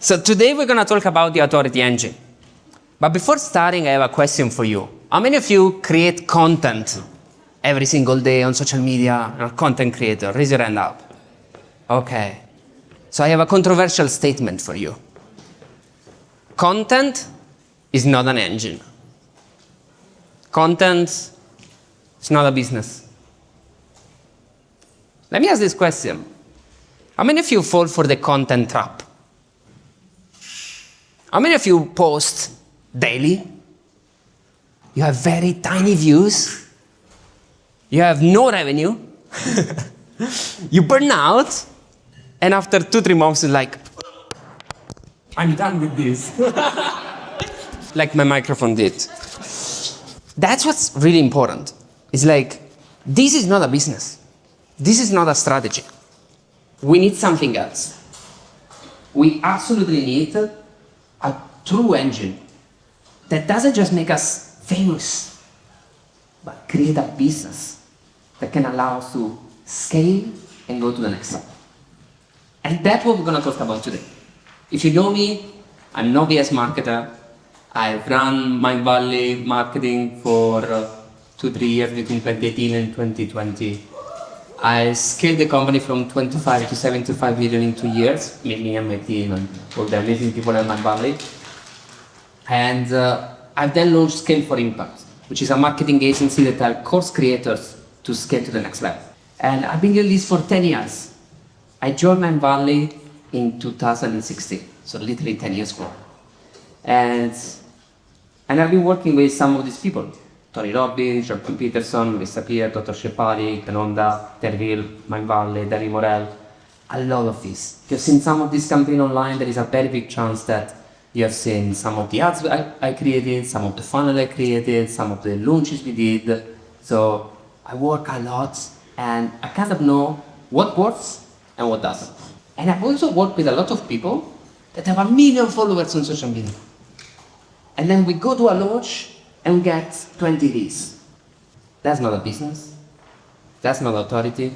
So today we're going to talk about the authority engine. But before starting, I have a question for you. How many of you create content every single day on social media? You're a content creator. Raise your hand up. Okay. So I have a controversial statement for you. Content is not an engine. Content is not a business. Let me ask this question. How many of you fall for the content trap? How many of you post daily? You have very tiny views. You have no revenue. You burn out. And after 2-3 months, you're like, I'm done with this. Like my microphone did. That's what's really important. It's like, this is not a business. This is not a strategy. We need something else. We absolutely need a true engine that doesn't just make us famous, but create a business that can allow us to scale and go to the next step. And that's what we're going to talk about today. If you know me, I'm an OBS marketer. I've run Mindvalley marketing for 2-3 years between 2018 and 2020. I scaled the company from 25 to 75 million in 2 years, me and my team and all the amazing people at Mindvalley. And I've then launched Scale for Impact, which is a marketing agency that helps course creators to scale to the next level. And I've been doing this for 10 years. I joined Mindvalley in 2016, so literally 10 years ago. And I've been working with some of these people. Tony Robbins, Jordan Peterson, Lisa Pierre, Dr. Shepari, Tenonda, Terville, Mindvalley, Danny Morel, a lot of these. If you've seen some of these campaigns online, there is a very big chance that you have seen some of the ads I created, some of the funnel I created, some of the launches we did. So I work a lot and I kind of know what works and what doesn't. And I've also worked with a lot of people that have 1 million followers on social media. And then we go to a launch and we get 20 leads. That's not a business. That's not authority.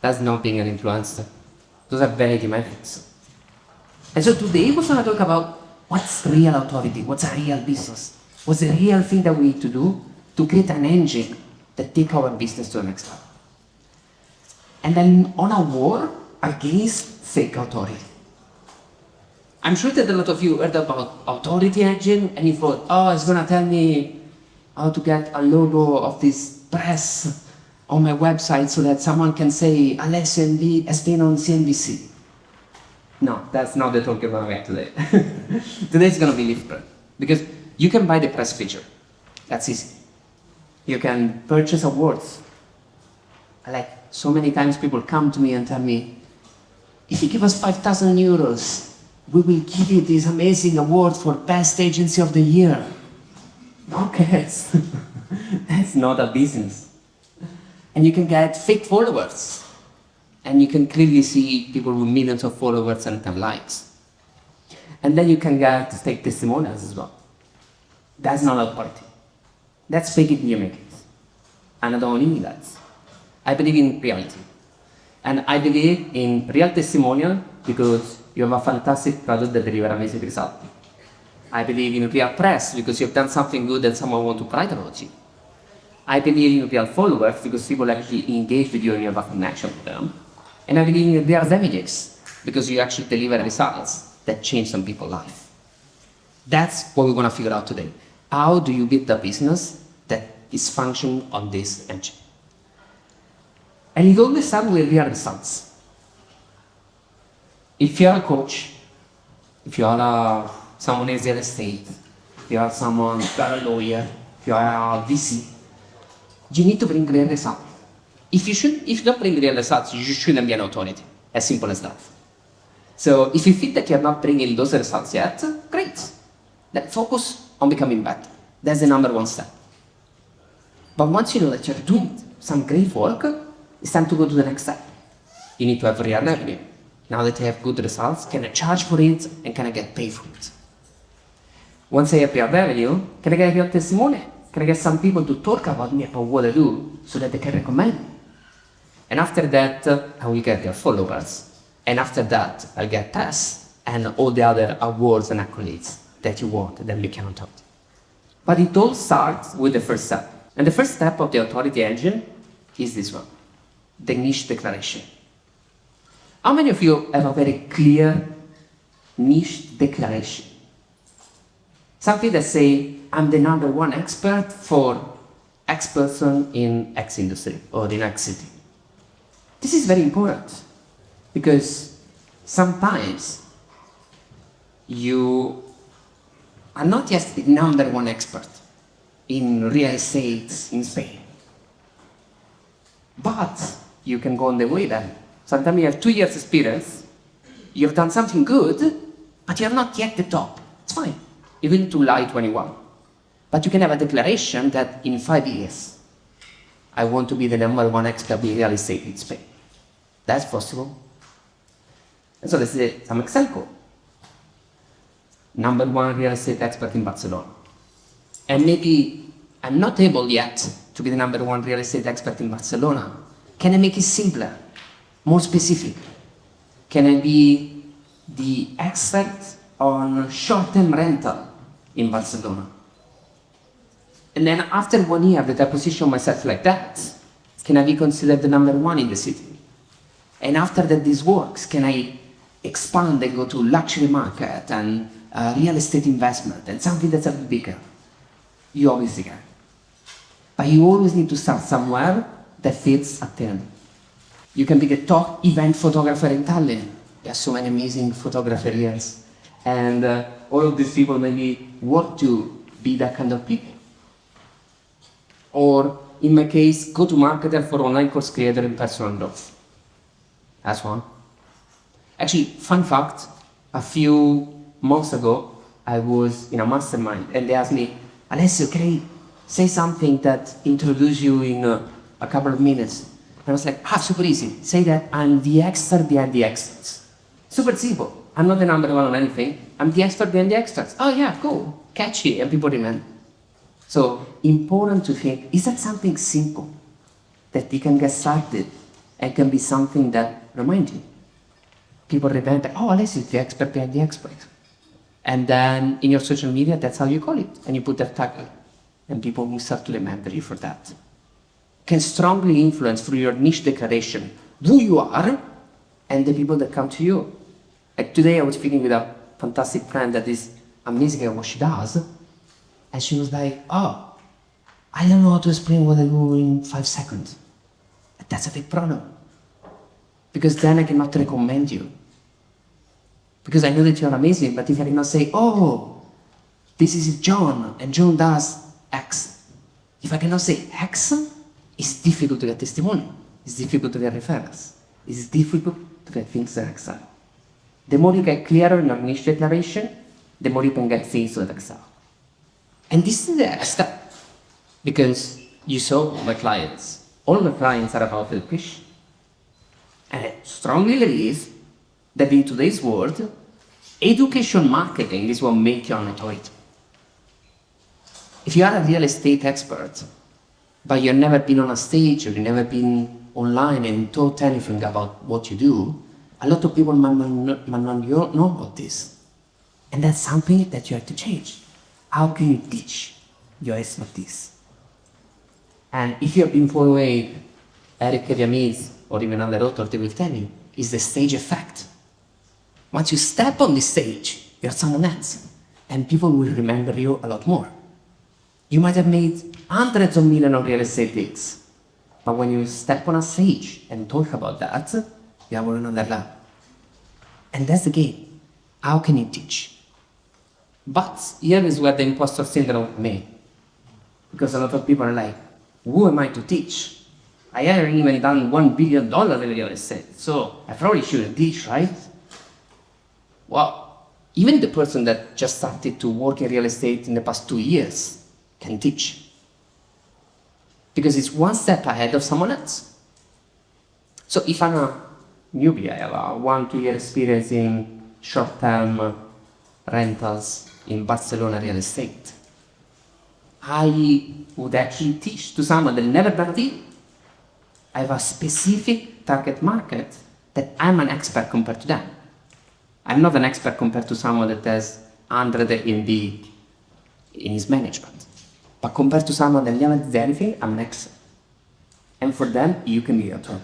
That's not being an influencer. Those are vanity metrics. And so today we're going to talk about what's real authority, what's a real business, what's the real thing that we need to do to create an engine that takes our business to the next level. And then on a war against fake authority. I'm sure that a lot of you heard about authority engine and you thought, oh, it's going to tell me how to get a logo of this press on my website so that someone can say Alessio has been on CNBC. No, that's not the talk you're going to get today. Today is going to be different because you can buy the press feature. That's easy. You can purchase awards. Like so many times people come to me and tell me, if you give us 5,000 euros, we will give you this amazing award for Best Agency of the Year. Okay, that's not a business. And you can get fake followers. And you can clearly see people with millions of followers and 10 likes. And then you can get fake testimonials as well. That's not authority. That's fake it in your makings. And I don't need that. I believe in reality. And I believe in real testimonial because you have a fantastic product that delivers amazing results. I believe in real press because you've done something good and someone wants to write about you. I believe in real followers because people actually engage with you and you have a connection with them. And I believe in real remedies because you actually deliver results that change some people's life. That's what we're going to figure out today. How do you build a business that is functioning on this engine? And it always starts with real results. If you're a coach, if you are someone in real estate, if you are someone, if you are a lawyer, if you are a VC, you need to bring real results. If you don't bring real results, you shouldn't be an authority. As simple as that. So if you feel that you're not bringing those results yet, great. Then focus on becoming better. That's the number one step. But once you know that you're doing some great work, it's time to go to the next step. You need to have real revenue. Now that I have good results, can I charge for it and can I get paid for it? Once I have real revenue, can I get real testimony? Can I get some people to talk about me, about what I do, so that they can recommend me? And after that, I will get their followers. And after that, I'll get tests and all the other awards and accolades that you want, that you cannot out. But it all starts with the first step. And the first step of the authority engine is this one, the niche declaration. How many of you have a very clear niche declaration? Something that say, I'm the number one expert for X person in X industry or in X city. This is very important because sometimes you are not just the number one expert in real estate in Spain, but you can go on the way then. Sometimes you have 2 years experience, you've done something good, but you are not yet the top. It's fine. Even to lie 21. But you can have a declaration that in 5 years, I want to be the number one expert in real estate in Spain. That's possible. And so this is some example. Number one real estate expert in Barcelona. And maybe I'm not able yet to be the number one real estate expert in Barcelona. Can I make it simpler, more specific? Can I be the expert on short-term rental in Barcelona? And then after 1 year that I position myself like that, can I be considered the number one in the city? And after that this works, can I expand and go to luxury market and real estate investment and something that's a bit bigger? You obviously can. But you always need to start somewhere that fits a term. You can be the top event photographer in Tallinn. There are so many amazing photographers here. And all of these people maybe want to be that kind of people. Or, in my case, go to marketer for online course creator in personal growth. That's one. Actually, fun fact, a few months ago, I was in a mastermind and they asked me, Alessio, can I say something that introduce you in a couple of minutes? And I was like, super easy. Say that I'm the expert behind the experts. Super simple. I'm not the number one on anything. I'm the expert behind the experts. Oh yeah, cool. Catchy, and people remember. So, important to think, is that something simple that you can get started and can be something that reminds you? People remember, oh, Alessio is the expert behind the expert. And then in your social media, that's how you call it. And you put that tag. And people will start to remember you for that. Can strongly influence through your niche declaration who you are and the people that come to you. Like today I was speaking with a fantastic friend that is amazing at what she does. And she was like, oh, I don't know how to explain what I do in 5 seconds. That's a big problem. Because then I cannot recommend you. Because I know that you're amazing, but if I cannot say, oh, this is John, and John does X. If I cannot say X, it's difficult to get testimonial. It's difficult to get referrals. It's difficult to get things that excel. The more you get clearer in your niche declaration, the more you can get things that excel. And this is the next step. Because you saw my clients. All my clients are about education. And I strongly believe that in today's world, education marketing is what makes you an authority. If you are a real estate expert, but you've never been on a stage or you've never been online and taught anything about what you do, a lot of people might not know about this. And that's something that you have to change. How can you teach your expertise? And if you have been following Eric Keriamis or even other authors, they will tell you, it's the stage effect. Once you step on the stage, you're someone else. And people will remember you a lot more. You might have made hundreds of millions of real estate deals. But when you step on a stage and talk about that, you have another level. And that's the game. How can you teach? But here is where the imposter syndrome may. Because a lot of people are like, who am I to teach? I haven't even done $1 billion in real estate, so I probably shouldn't teach, right? Well, even the person that just started to work in real estate in the past 2 years can teach. Because it's one step ahead of someone else. So if I'm a newbie, I have a 1-2 year experience in short-term rentals in Barcelona real estate. I would actually teach to someone that never done it. I have a specific target market that I'm an expert compared to them. I'm not an expert compared to someone that has 100 in his management. But compared to someone that never did anything, I'm an expert. And for them, you can be a tutor.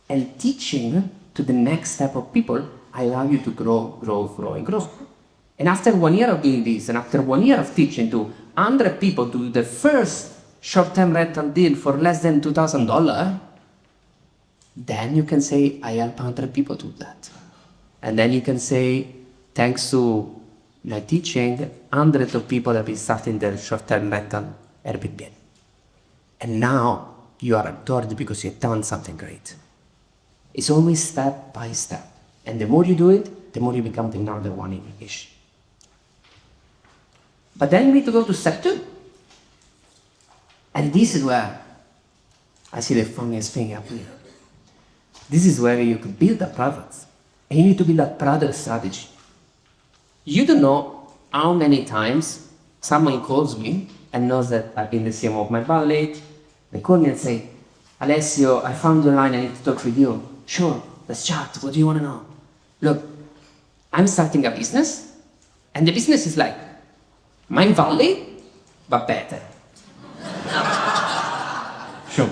And teaching to the next step of people allow you to grow. And after 1 year of doing this, and after 1 year of teaching to 100 people to do the first short-term rental deal for less than $2,000, then you can say, I help 100 people do that. And then you can say, thanks to my teaching, hundreds of people have been starting their short-term rental Airbnb. And now you are adored because you've done something great. It's always step by step. And the more you do it, the more you become the number one in English. But then you need to go to step 2. And this is where I see the funniest thing happening. This is where you could build a product. And you need to build a product strategy. You don't know how many times someone calls me and knows that I've been the CMO of Mindvalley. They call me and say, Alessio, I found your line, I need to talk with you. Sure, let's chat. What do you want to know? Look, I'm starting a business, and the business is like Mindvalley, but better. Sure.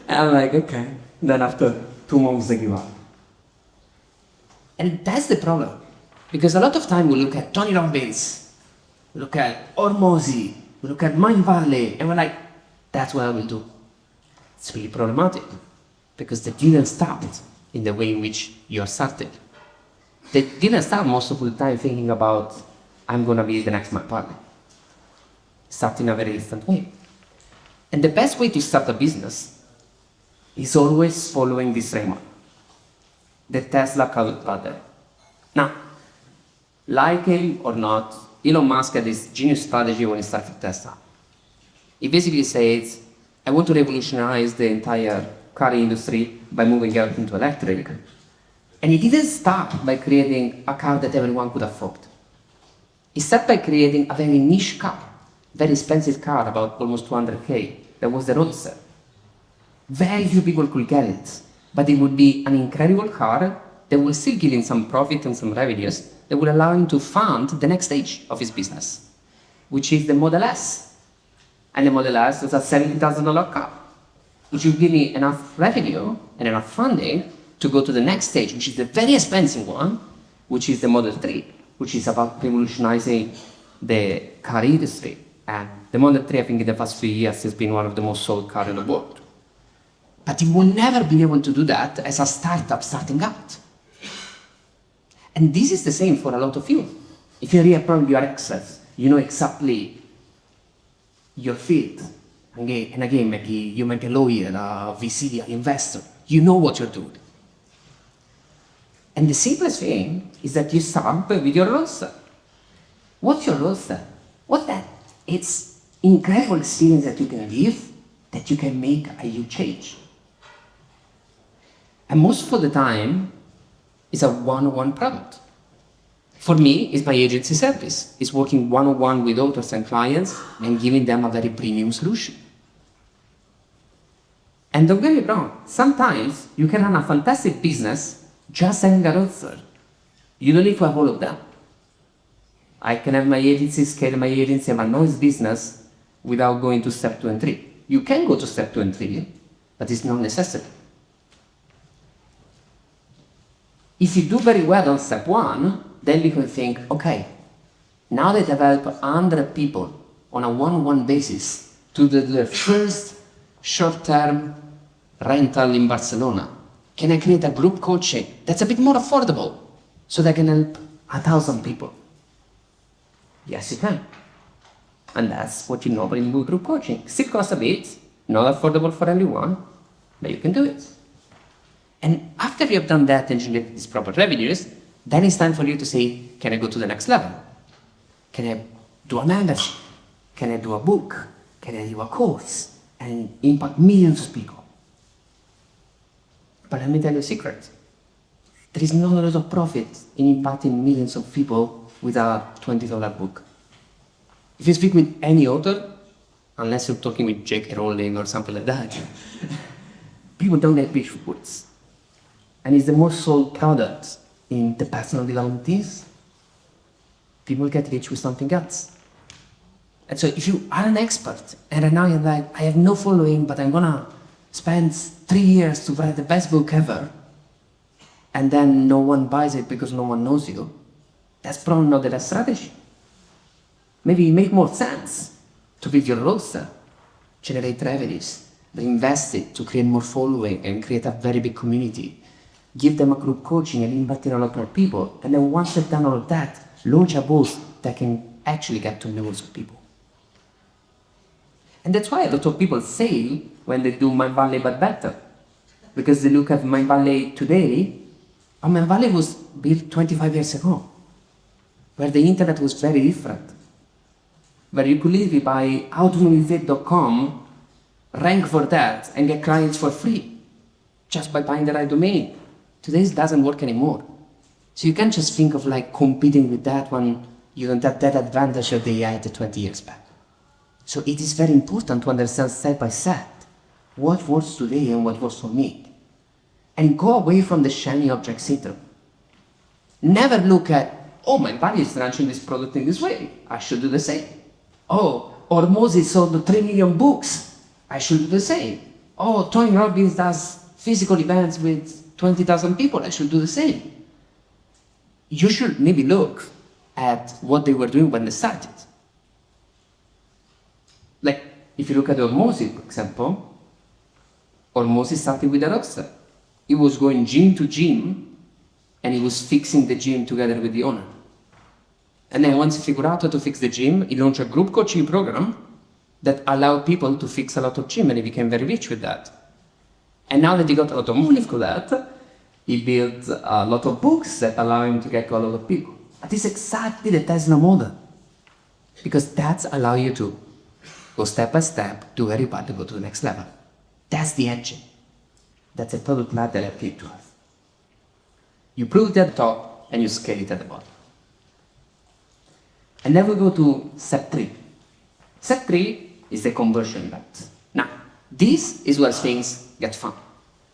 I'm like, okay. Then after 2 months, they give up. And that's the problem. Because a lot of time we look at Tony Robbins, we look at Hormozy, we look at Mindvalley, and we're like, that's what I will do. It's really problematic. Because they didn't start in the way in which you're started. They didn't start most of the time thinking about, I'm going to be the next partner. Start in a very different way. And the best way to start a business is always following this framework. The Tesla cloud ladder. Now, like him or not, Elon Musk had this genius strategy when he started Tesla. He basically says, I want to revolutionize the entire car industry by moving out into electric. And he didn't start by creating a car that everyone could afford. He started by creating a very niche car, very expensive car, about almost 200K. That was the Roadster. Very few people could get it, but it would be an incredible car that will still give him some profit and some revenues that will allow him to fund the next stage of his business, which is the Model S. And the Model S is a $70,000 car, which will give me enough revenue and enough funding to go to the next stage, which is the very expensive one, which is the Model 3, which is about revolutionizing the car industry. And the Model 3, I think in the past few years, has been one of the most sold cars in the world. But you will never be able to do that as a startup starting out. And this is the same for a lot of you. If you reaffirm your access, you know exactly your field. And again, maybe you might be a lawyer, a VC, an investor. You know what you're doing. And the simplest thing is that you start with your roster. What's your roster? What that? It's incredible experience that you can live, that you can make a huge change. And most of the time, it's a one-on-one product. For me, it's my agency service. It's working one-on-one with authors and clients and giving them a very premium solution. And don't get me wrong, sometimes you can run a fantastic business just having a author. You don't need to have all of them. I can have my agency, scale my agency, and my noise business without going to step 2 and 3. You can go to step 2 and 3, but it's not necessary. If you do very well on step 1, then you can think, okay, now that I've helped 100 people on a one-on-one basis to do their first short-term rental in Barcelona, can I create a group coaching that's a bit more affordable so that I can help 1,000 people? Yes, you can. And that's what you normally do with group coaching. Still costs a bit, not affordable for everyone, but you can do it. And after you have done that and generated these proper revenues, then it's time for you to say, can I go to the next level? Can I do a membership? Can I do a book? Can I do a course? And impact millions of people? But let me tell you a secret. There is not a lot of profit in impacting millions of people with a $20 book. If you speak with any author, unless you're talking with J.K. Rowling or something like that, people don't get rich with books. and it's the most sold product in the personal development teams, people get rich with something else. And so if you are an expert, and right now you're like, I have no following, but I'm gonna spend 3 years to write the best book ever, and then no one buys it because no one knows you, that's probably not the right strategy. Maybe it makes more sense to build your roster, generate revenues, invest it to create more following and create a very big community, give them a group coaching and invite in a lot more people, and then once they've done all of that, launch a boost that can actually get to millions of people. And that's why a lot of people fail when they do Mindvalley but better. Because they look at Mindvalley today, and Mindvalley was built 25 years ago, where the internet was very different. Where you could literally buy howtomotivate.com, rank for that, and get clients for free, just by buying the right domain. Today it doesn't work anymore. So you can't just think of like competing with that when you don't have that advantage that they had 20 years back. So it is very important to understand step by step what works today and what works for me. And go away from the shiny object syndrome. Never look at, oh, Mindvalley is launching this product in this way, I should do the same. Oh, or Moses sold 3 million books, I should do the same. Oh, Tony Robbins does physical events with 20,000 people, I should do the same. You should maybe look at what they were doing when they started. Like, if you look at Moses, for example, Moses started with a rockstar. He was going gym to gym, and he was fixing the gym together with the owner. And then once he figured out how to fix the gym, he launched a group coaching program that allowed people to fix a lot of gym, and he became very rich with that. And now that he got a lot of money for that, he built a lot of books that allow him to get to a lot of people. That is exactly the Tesla model. Because that's allow you to go step by step, do very bad to go to the next level. That's the engine. That's a product ladder that appealed to us. You prove it at the top, and you scale it at the bottom. And then we go to step 3. Step 3 is the conversion event. Now, this is where things get fun.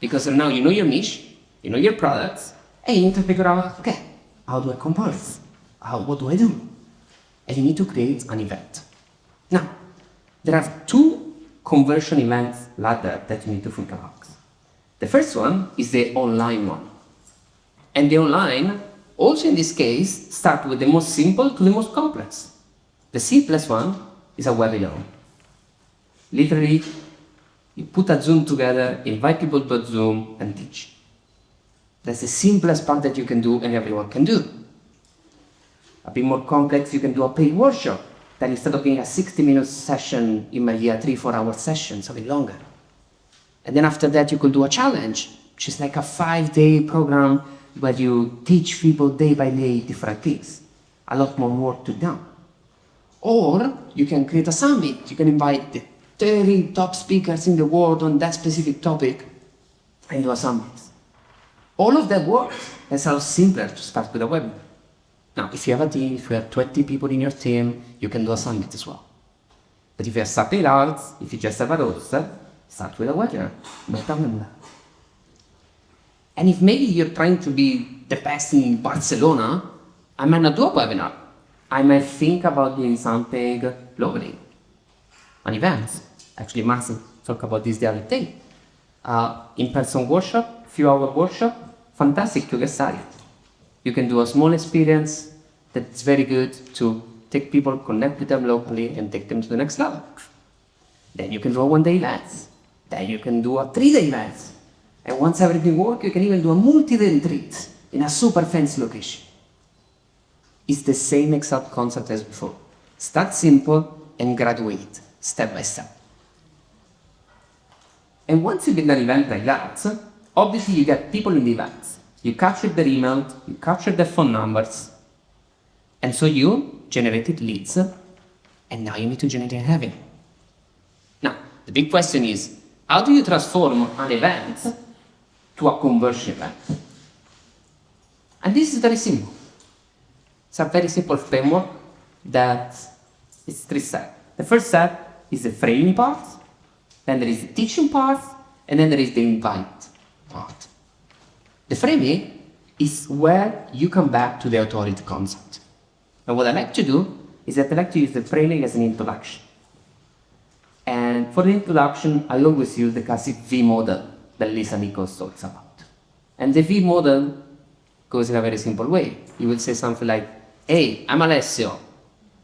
Because now you know your niche, you know your products, and you need to figure out, okay, how do I convert? What do I do? And you need to create an event. Now, there are 2 conversion events ladder that you need to think about. The first one is the online one. And the online, also in this case, start with the most simple to the most complex. The simplest one is a webinar. Literally, you put a Zoom together, invite people to a Zoom, and teach. That's the simplest part that you can do and everyone can do. A bit more complex, you can do a paid workshop. Then instead of being a 60-minute session, it might be a 3-4 hour session, something longer. And then after that, you could do a challenge, which is like a 5-day program where you teach people day by day different things. A lot more work to be done. Or you can create a summit. You can invite the 30 top speakers in the world on that specific topic and do a summit. All of that works. That's how simpler to start with a webinar. Now, if you have a team, if you have 20 people in your team, you can do a summit as well. But if you have something else, if you just have a roster, start with a webinar. No problem with that. And if maybe you're trying to be the best in Barcelona, I might not do a webinar. I might think about doing something globally. An event. Actually, Marcel talked about this the other day. In-person workshop, few-hour workshop, fantastic to get started. You can do a small experience that's very good to take people, connect with them locally, and take them to the next level. Then you can do a 1-day event. Then you can do a 3-day event. And once everything works, you can even do a multi-day retreat in a super fancy location. It's the same exact concept as before. Start simple and graduate step by step. And once you build an event like that, obviously you get people in the event. You capture their email, you capture their phone numbers, and so you generated leads, and now you need to generate revenue. Now, the big question is, how do you transform an event to a conversion event? And this is very simple. It's a very simple framework that is 3 steps. The first step is the framing part, then there is the teaching part, and then there is the invite part. The framing is where you come back to the authority concept. And what I like to do is that I like to use the framing as an introduction. And for the introduction, I always use the classic V model that Lisa Nichols talks about. And the V model goes in a very simple way. You will say something like, hey, I'm Alessio,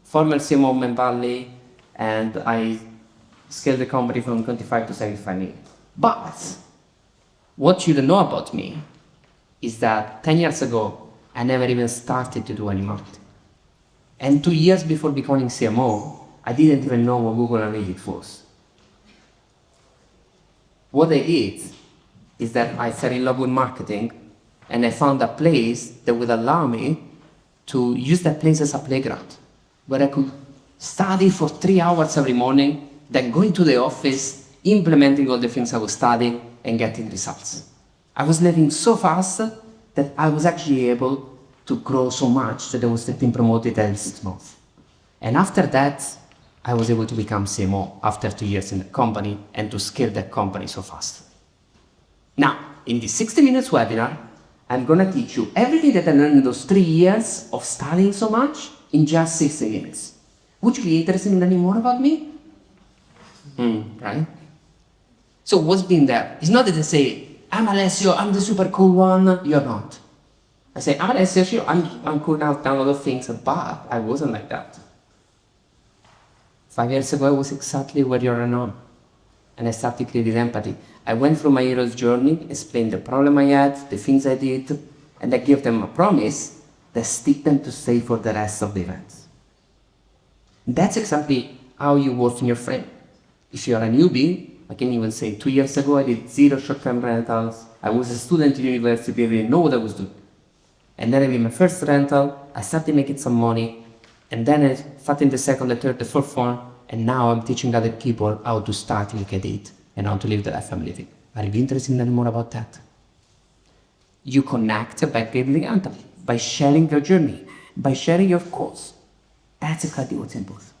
former CMO of Mindvalley, and I scaled the company from 25 to 75 million. But what you don't know about me is that 10 years ago, I never even started to do any marketing. And 2 years before becoming CMO, I didn't even know what Google Analytics was. What I did is that I fell in love with marketing, and I found a place that would allow me to use that place as a playground, where I could study for 3 hours every morning, then go into the office, implementing all the things I was studying, and getting results. I was living so fast that I was actually able to grow so much that I was getting promoted every 6 months. And after that, I was able to become CMO after 2 years in the company and to scale that company so fast. Now, in this 60 minutes webinar, I'm gonna teach you everything that I learned in those 3 years of studying so much in just 60 minutes. Would you be interested in learning more about me? Right? So what's been there? It's not that they say, I'm Alessio, I'm the super cool one. You're not. I say, I'm Alessio, sure, I'm cool now, done a lot of things, but I wasn't like that. 5 years ago, I was exactly where you are now. And I started creating empathy. I went through my hero's journey, explained the problem I had, the things I did, and I gave them a promise that stick them to stay for the rest of the events. That's exactly how you work in your frame. If you are a newbie, I can even say 2 years ago, I did 0 short-term rentals. I was a student in university, I didn't know what I was doing. And then I made my first rental, I started making some money, and then I started in the second, the third, the fourth one, and now I'm teaching other people how to start like I did, and how to live the life I'm living. Are you interested in learning more about that? You connect by building empathy, by sharing your journey, by sharing your goals. That's exactly what's involved.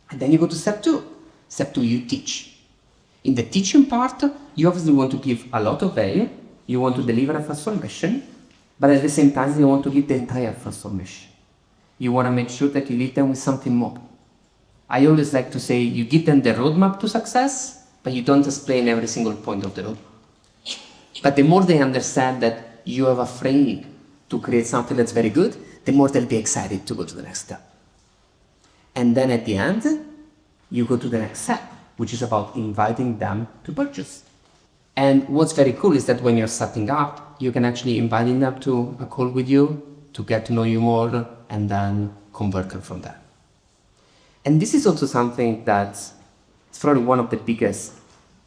And then you go to step 2. Step 2, you teach. In the teaching part, you obviously want to give a lot of value, you want to deliver a transformation, but at the same time, you want to give the entire transformation. You want to make sure that you lead them with something more. I always like to say, you give them the roadmap to success, but you don't explain every single point of the road. But the more they understand that you have a frame to create something that's very good, the more they'll be excited to go to the next step. And then at the end, you go to the next step, which is about inviting them to purchase. And what's very cool is that when you're setting up, you can actually invite them to a call with you to get to know you more and then convert them from there. And this is also something that's probably one of the biggest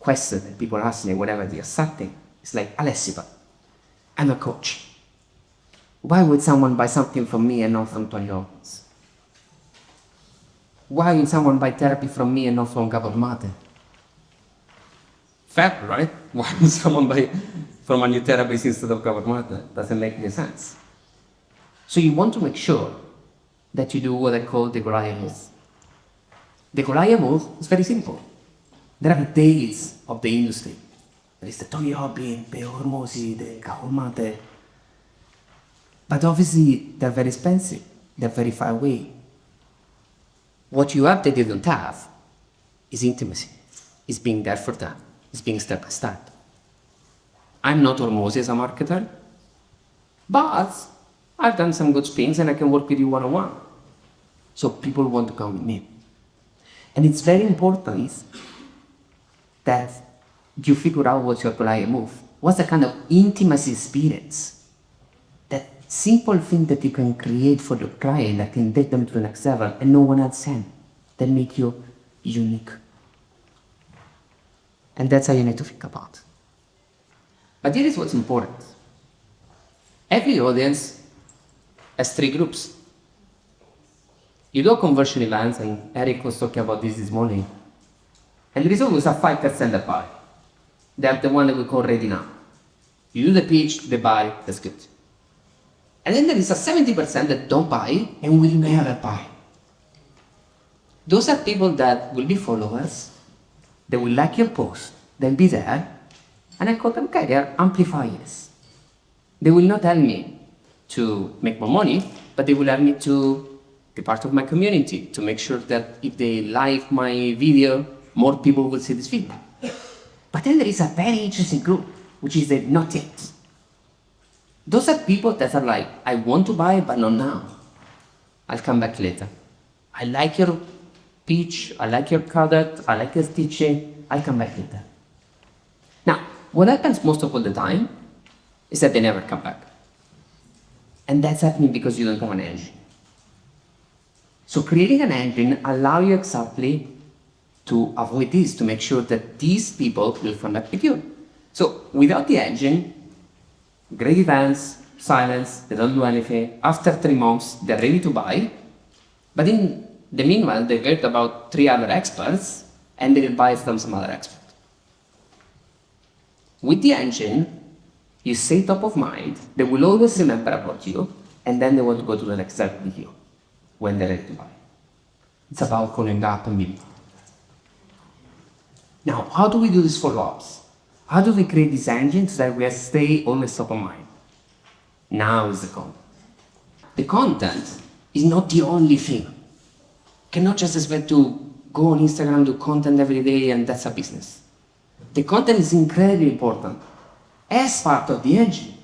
questions that people ask me whenever they are starting. It's like, Alessio, I'm a coach. Why would someone buy something from me and not from Tony Robbins? Why would someone buy therapy from me and not from Gabor Mate? Fair, right? Why would someone buy from a new therapist instead of Gabor Mate? Doesn't make any sense. So you want to make sure that you do what I call the Goliath move. The Goliath move is very simple. There are days of the industry. There is the Tony Robbins, the Hormozi, the Gabor Mate. But obviously, they're very expensive. They're very far away. What you have that they don't have is intimacy. Is being there for them. Is being step by step. I'm not Hormozi as a marketer, but I've done some good spins and I can work with you one-on-one. So people want to come with me. And it's very important that you figure out what's your client move. What's the kind of intimacy experience? That simple thing that you can create for the client that can take them to the next level and no one else can. That make you unique. And that's how you need to think about. But here is what's important. Every audience has 3 groups. You do conversion events, and Eric was talking about this morning, and there is always a 5% that buy. They are the one that we call ready now. You do the pitch, they buy, that's good. And then there is a 70% that don't buy and will never buy. Those are people that will be followers, they will like your post, they'll be there, and I call them, okay, they are amplifiers. They will not help me to make more money, but they will help me to be part of my community, to make sure that if they like my video, more people will see this video. But then there is a very interesting group, which is the not yet. Those are people that are like, I want to buy, but not now. I'll come back later. I like your pitch, I like your product, I like your teaching, I'll come back later. Now, what happens most of all the time is that they never come back. And that's happening because you don't have an engine. So creating an engine allows you exactly to avoid this, to make sure that these people will come back with you. So without the engine, great events, silence, they don't do anything. After 3 months, they're ready to buy. But in the meanwhile, they've heard about 3 other experts and they will buy from some other expert. With the engine, you stay top of mind, they will always remember about you, and then they want to go to the next step with you when they're ready to buy. It's about following up and building. Now, how do we do this follow-ups? How do we create this engine so that we stay always top of mind? Now is the content. The content is not the only thing. You cannot just expect to go on Instagram, do content every day, and that's a business. The content is incredibly important as part of the engine.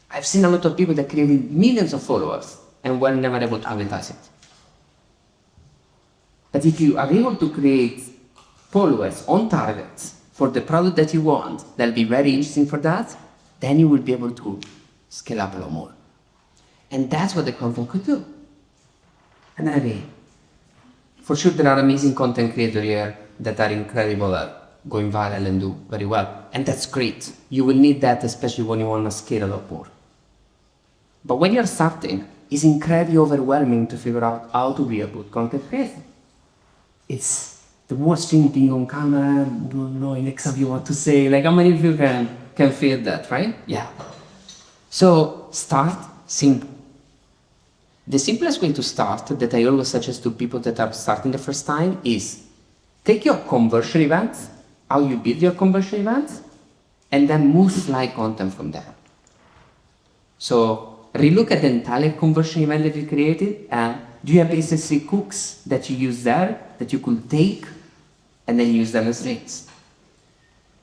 I've seen a lot of people that created millions of followers and were never able to advertise it. But if you are able to create followers on target for the product that you want, that'll be very interesting for that, then you will be able to scale up a lot more. And that's what the content could do. And then again, for sure there are amazing content creators here that are incredible at going viral and do very well. And that's great. You will need that, especially when you want to scale a lot more. But when you're starting, it's incredibly overwhelming to figure out how to be a good content creator. It's the watching thing on camera, don't know exactly what to say. Like, how many of you can feel that, right? Yeah. So start simple. The simplest way to start that I always suggest to people that are starting the first time is take your conversion events, how you build your conversion events, and then move slide content from there. So relook at the entire conversion event that you created, and do you have SSC hooks that you use there that you could take and then use them as links?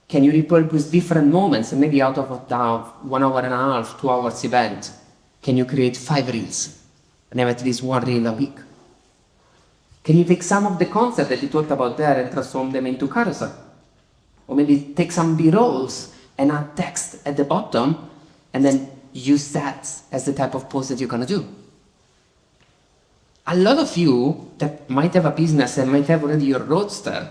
Can you repurpose different moments, and maybe out of a 1 hour and a half, 2 hours event, can you create 5 reels and have at least 1 reel a week? Can you take some of the concepts that you talked about there and transform them into carousel? Or maybe take some B-rolls and add text at the bottom and then use that as the type of post that you're gonna do. A lot of you that might have a business and might have already your roadster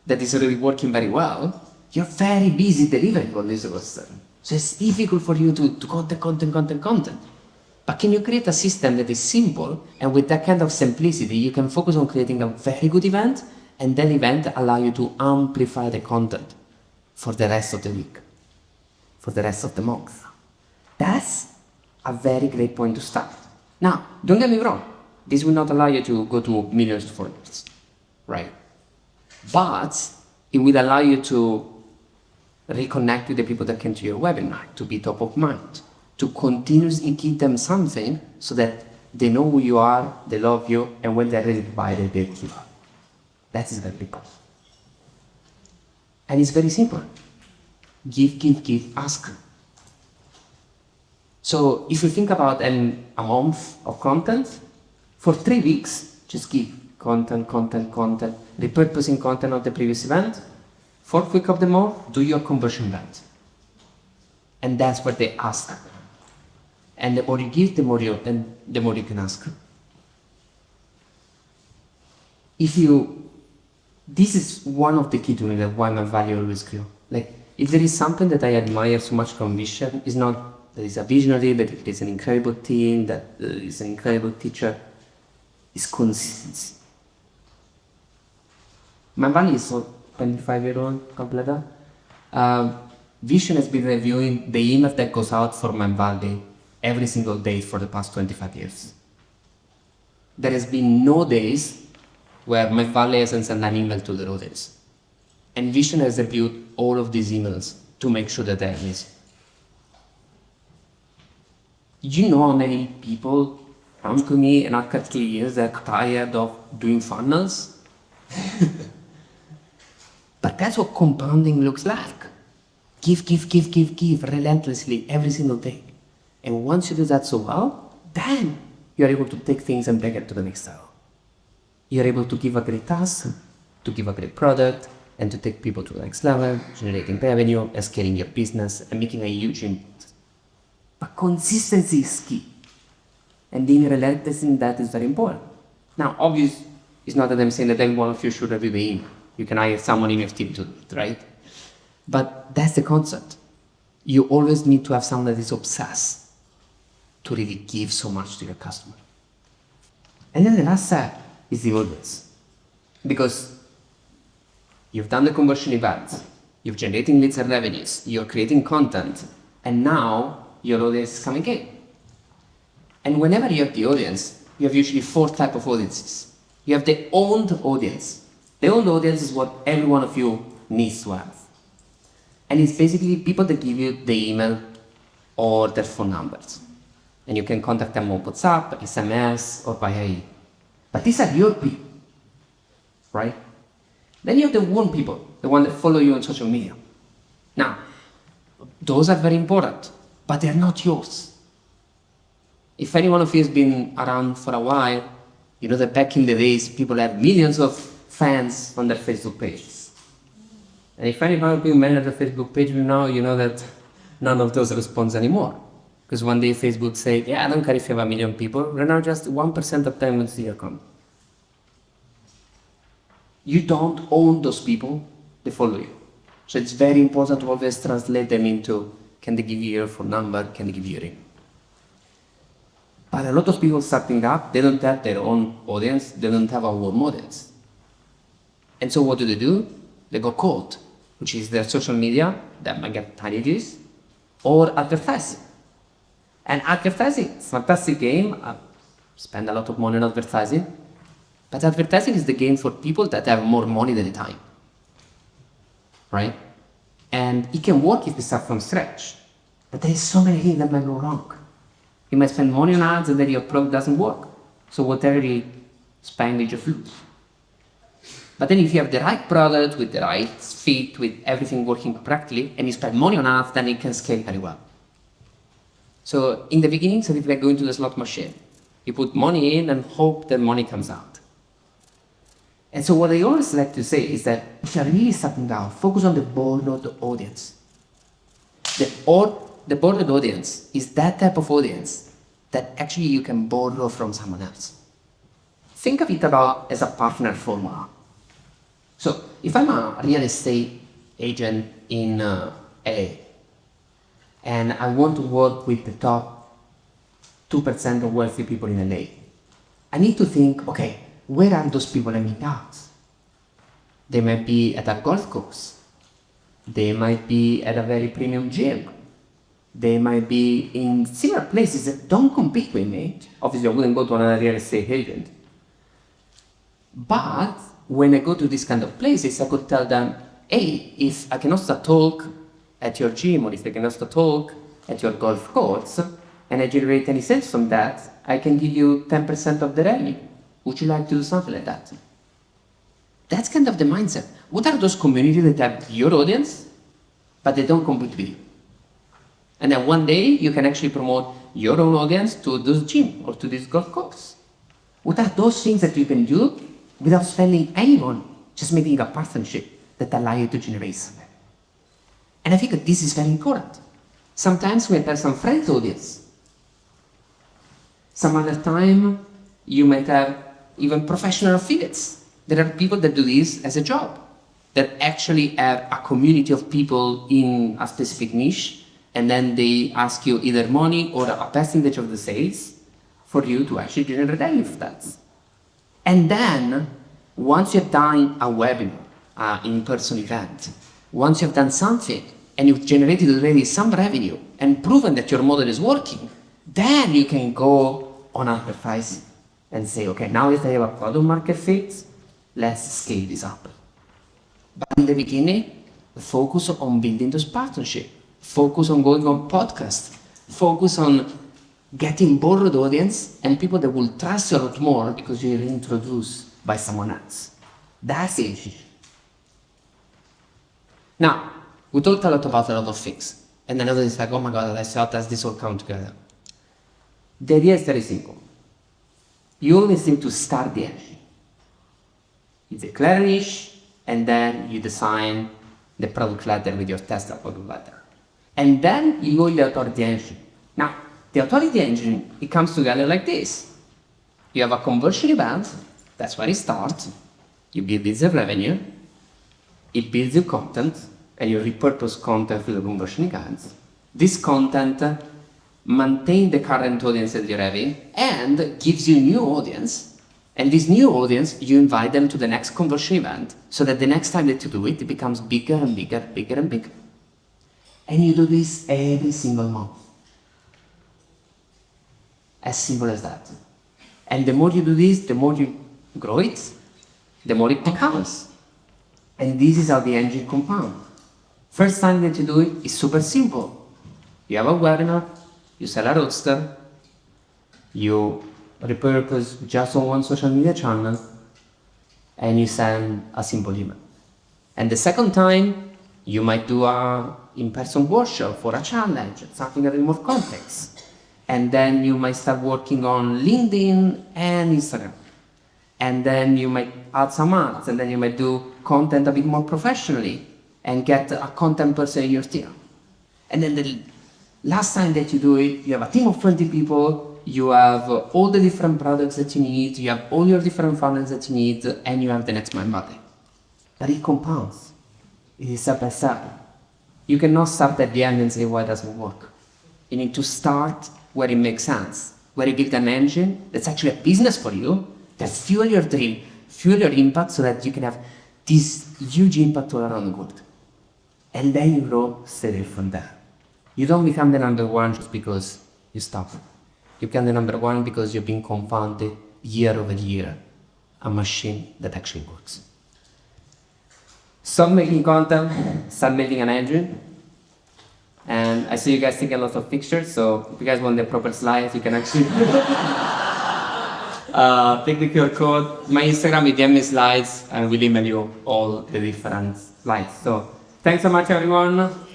that is already working very well, you're very busy delivering on this roadster. So it's difficult for you to content. But can you create a system that is simple, and with that kind of simplicity, you can focus on creating a very good event, and that event allow you to amplify the content for the rest of the week, for the rest of the month. That's a very great point to start. Now, don't get me wrong, this will not allow you to go to millions of followers, right? But it will allow you to reconnect with the people that came to your webinar, to be top of mind, to continuously give them something so that they know who you are, they love you, and when they're ready to buy, they give you up. That is very big. And it's very simple. Give, ask. So if you think about a month of content, for 3 weeks, just give content, repurposing content of the previous event. 4th week of the month, do your conversion event. And that's what they ask. And the more you give, the more you can ask. This is one of the key to me that why Mindvalley always grew. Like, if there is something that I admire so much from Vision, is not that he's a visionary, but it is an incredible team, that is an incredible teacher, is consistency. Mindvalley is 25-year-old, completa. Vision has been reviewing the email that goes out for Mindvalley every single day for the past 25 years. There has been no days where Mindvalley hasn't sent an email to the audience. And Vision has reviewed all of these emails to make sure that they're amazing. You know how many people come to me and after 3 years they're tired of doing funnels? But that's what compounding looks like. Give relentlessly every single day. And once you do that so well, then you're able to take things and take it to the next level. You're able to give a great task, to give a great product, and to take people to the next level, generating revenue, and scaling your business, and making a huge impact. But consistency is key. And being relentless in that is very important. Now, obvious, it's not that I'm saying that every one of you should every day. You can hire someone in your team to do it, right? But that's the concept. You always need to have someone that is obsessed to really give so much to your customer. And then the last step is the audience. Because you've done the conversion event, you're generating leads and revenues, you're creating content, and now your audience is coming in. And whenever you have the audience, you have usually 4 types of audiences. You have the owned audience. The owned audience is what every one of you needs to have. And it's basically people that give you the email or their phone numbers. And you can contact them on WhatsApp, SMS, or via email. But these are your people, right? Then you have the warm people, the one that follow you on social media. Now, those are very important, but they're not yours. If any one of you has been around for a while, you know that back in the days, people had millions of fans on their Facebook pages. And if any one of you manage a Facebook page now, you know that none of those responds anymore. Because one day Facebook said, yeah, I don't care if you have 1 million people, right now just 1% of them will see your content. You don't own those people, they follow you. So it's very important to always translate them into, can they give you your phone number, can they give you your email? But a lot of people starting up, they don't have their own audience, they don't have a warm audience. And so what do? They go cold, which is their social media, that might get tiny views, or advertising. And advertising, it's a fantastic game. I spend a lot of money on advertising. But advertising is the game for people that have more money than time. Right? And it can work if you start from scratch. But there is so many things that might go wrong. You might spend money on ads and then your product doesn't work. So whatever you spend, you just lose. But then if you have the right product with the right fit, with everything working correctly, and you spend money on ads, then it can scale very well. So in the beginning, it's like going to the slot machine. You put money in and hope that money comes out. And so what I always like to say is that if you're really starting out, focus on the borrowed audience. The borrowed audience is that type of audience that actually you can borrow from someone else. Think of it as a partner formula. So if I'm a real estate agent in LA, and I want to work with the top 2% of wealthy people in LA, I need to think, okay, where are those people hanging out? They might be at a golf course. They might be at a very premium gym. They might be in similar places that don't compete with me. Obviously, I wouldn't go to another real estate agent. But when I go to these kind of places, I could tell them, hey, if I cannot start talk at your gym, or if I cannot start talk at your golf course, and I generate any sales from that, I can give you 10% of the revenue. Would you like to do something like that? That's kind of the mindset. What are those communities that have your audience, but they don't compete with you? And then one day you can actually promote your own audience to this gym or to this golf course. What are those things that you can do without spending any money, just making a partnership that allow you to generate something? And I think that this is very important. Sometimes we have some friends audience. Some other time you might have even professional affiliates. There are people that do this as a job, that actually have a community of people in a specific niche, and then they ask you either money or a percentage of the sales for you to actually generate revenue for that. And then, once you've done a webinar, an in-person event, once you've done something, and you've generated already some revenue, and proven that your model is working, then you can go on advertising and say, okay, now that I have a product market fit, let's scale this up. But in the beginning, focus on building this partnership. Focus on going on podcasts. Focus on getting borrowed audience and people that will trust you a lot more because you're introduced by someone else. That's the issue. Now, we talked a lot about a lot of things. And then everybody's like, oh my God, how does this all come together? The idea is very simple. You always need to start the engine. You declare a niche, and then you design the product ladder with your Tesla product ladder. And then you go in the authority engine. Now, the authority engine, it comes together like this. You have a conversion event, that's where it starts. You build this revenue, it builds your content, and you repurpose content for the conversion events. This content maintains the current audience that you're having and gives you a new audience. And this new audience, you invite them to the next conversion event so that the next time that you do it, it becomes bigger and bigger, bigger and bigger. And you do this every single month. As simple as that. And the more you do this, the more you grow it, the more it becomes. And this is how the engine compounds. First time that you do it is super simple. You have a webinar, you sell a roadster, you repurpose just on one social media channel, and you send a simple email. And the second time, you might do a in-person workshop for a challenge, something a little more complex. And then you might start working on LinkedIn and Instagram. And then you might add some ads, and then you might do content a bit more professionally and get a content person in your team. And then the last time that you do it, you have a team of 20 people, you have all the different products that you need, you have all your different funnels that you need, and you have the next Mindvalley. But it compounds. It is step by step. You cannot start at the end and say, why doesn't it work? You need to start where it makes sense, where you build an engine that's actually a business for you, that fuel your dream, fuel your impact so that you can have this huge impact all around the world. And then you grow steadily from there. You don't become the number one just because you stop. You become the number one because you've been compounded year over year, a machine that actually works. Stop making content, start making an engine. And I see you guys taking a lot of pictures, so if you guys want the proper slides, you can actually take the QR code. My Instagram with DM slides, and we'll email you all the different slides. So thanks so much, everyone.